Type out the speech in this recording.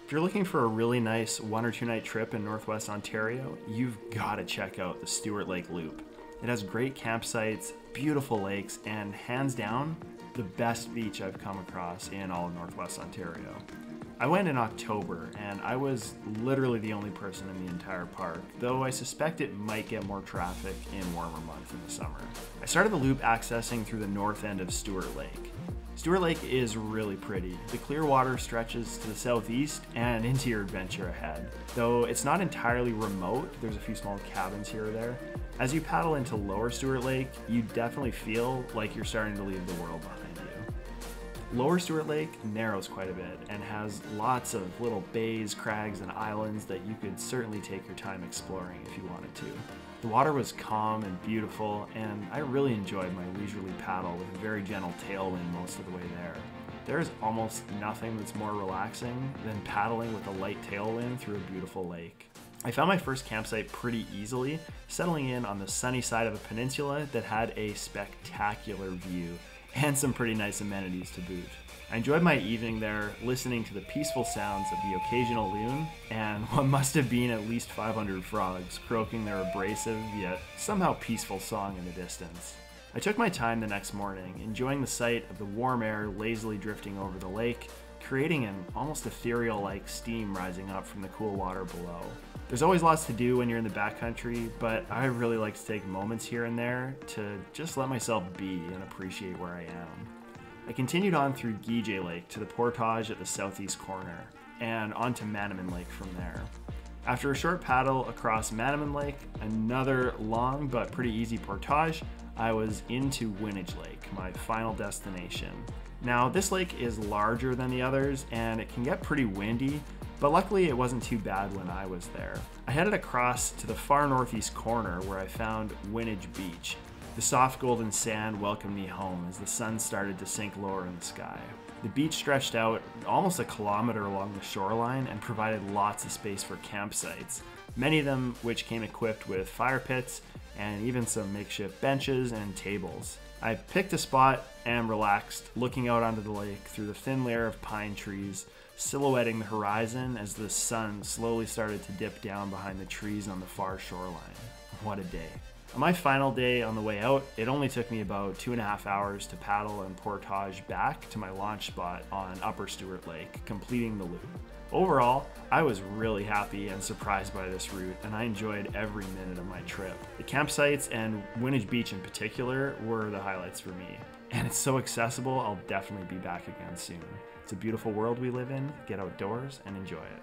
If you're looking for a really nice 1 or 2 night trip in Northwest Ontario, you've got to check out the Stewart Lake Loop. It has great campsites, beautiful lakes, and hands down, the best beach I've come across in all of Northwest Ontario. I went in October, and I was literally the only person in the entire park, though I suspect it might get more traffic in warmer months in the summer. I started the loop accessing through the north end of Stewart Lake. Stewart Lake is really pretty. The clear water stretches to the southeast and into your adventure ahead. Though it's not entirely remote, there's a few small cabins here or there. As you paddle into Lower Stewart Lake, you definitely feel like you're starting to leave the world behind you. Lower Stewart Lake narrows quite a bit and has lots of little bays, crags, and islands that you could certainly take your time exploring if you wanted to. The water was calm and beautiful, and I really enjoyed my leisurely paddle with a very gentle tailwind most of the way there. There's almost nothing that's more relaxing than paddling with a light tailwind through a beautiful lake. I found my first campsite pretty easily, settling in on the sunny side of a peninsula that had a spectacular view and some pretty nice amenities to boot. I enjoyed my evening there, listening to the peaceful sounds of the occasional loon and what must have been at least 500 frogs croaking their abrasive yet somehow peaceful song in the distance. I took my time the next morning, enjoying the sight of the warm air lazily drifting over the lake, creating an almost ethereal-like steam rising up from the cool water below. There's always lots to do when you're in the backcountry, but I really like to take moments here and there to just let myself be and appreciate where I am. I continued on through Winnage Lake to the portage at the southeast corner, and onto Mannaman Lake from there. After a short paddle across Mannaman Lake, another long but pretty easy portage, I was into Winnage Lake, my final destination. Now, this lake is larger than the others, and it can get pretty windy, but luckily it wasn't too bad when I was there. I headed across to the far northeast corner where I found Winnage Beach. The soft golden sand welcomed me home as the sun started to sink lower in the sky. The beach stretched out almost a kilometer along the shoreline and provided lots of space for campsites, many of them which came equipped with fire pits and even some makeshift benches and tables. I picked a spot and relaxed, looking out onto the lake through the thin layer of pine trees, silhouetting the horizon as the sun slowly started to dip down behind the trees on the far shoreline. What a day. On my final day on the way out, it only took me about 2.5 hours to paddle and portage back to my launch spot on Upper Stewart Lake, completing the loop. Overall, I was really happy and surprised by this route, and I enjoyed every minute of my trip. The campsites and Winnage Beach in particular were the highlights for me. And it's so accessible, I'll definitely be back again soon. It's a beautiful world we live in. Get outdoors and enjoy it.